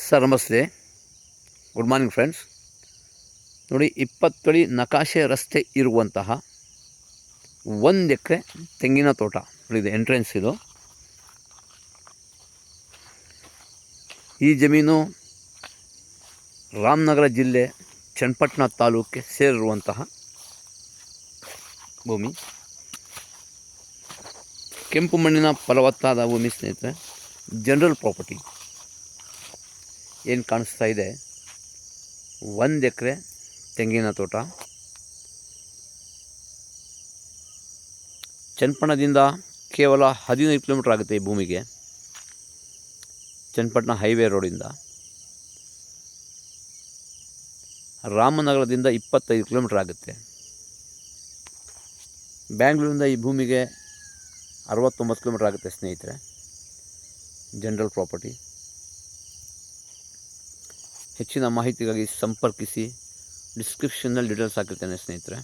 Sir ನಮಸ್ತೆ, good morning friends. ನೋಡಿ, 20 ಅಡಿ ನಕಾಶೆ ರಸ್ತೆ ಇರುವಂತಹ 1 ಎಕರೆ ತೆಂಗಿನ ತೋಟ. ಇದು ಎಂಟ್ರೆನ್ಸ್. ಇದು ಈ ಜಮೀನು ರಾಮನಗರ ಜಿಲ್ಲೆ ಚನ್ನಪಟ್ಟಣ ತಾಲೂಕಿಗೆ ಸೇರಿರುವಂತಹ ಭೂಮಿ. ಕೆಂಪು ಮಣ್ಣಿನ ಫಲವತ್ತಾದ ಭೂಮಿ ಸ್ನೇಹಿತರೆ. ಜನರಲ್ ಪ್ರಾಪರ್ಟಿ ಏನು ಕಾಣಿಸ್ತಾ ಇದೆ, 1 ಎಕರೆ ತೆಂಗಿನ ತೋಟ. ಚನ್ನಪಟ್ಟಣದಿಂದ ಕೇವಲ 15 ಕಿಲೋಮೀಟ್ರ್ ಆಗುತ್ತೆ ಈ ಭೂಮಿಗೆ, ಚನ್ನಪಟ್ಟಣ ಹೈವೇ ರೋಡಿಂದ. ರಾಮನಗರದಿಂದ 25 ಕಿಲೋಮೀಟ್ರ್ ಆಗುತ್ತೆ. ಬ್ಯಾಂಗ್ಳೂರಿಂದ ಈ ಭೂಮಿಗೆ 69 ಕಿಲೋಮೀಟ್ರ್ ಆಗುತ್ತೆ ಸ್ನೇಹಿತರೆ. General property. ಹೆಚ್ಚಿನ ಮಾಹಿತಿಗಾಗಿ ಸಂಪರ್ಕಿಸಿ. ಡಿಸ್ಕ್ರಿಪ್ಷನ್ನಲ್ಲಿ ಡೀಟೇಲ್ಸ್ ಹಾಕಿರ್ತೇನೆ ಸ್ನೇಹಿತರೆ.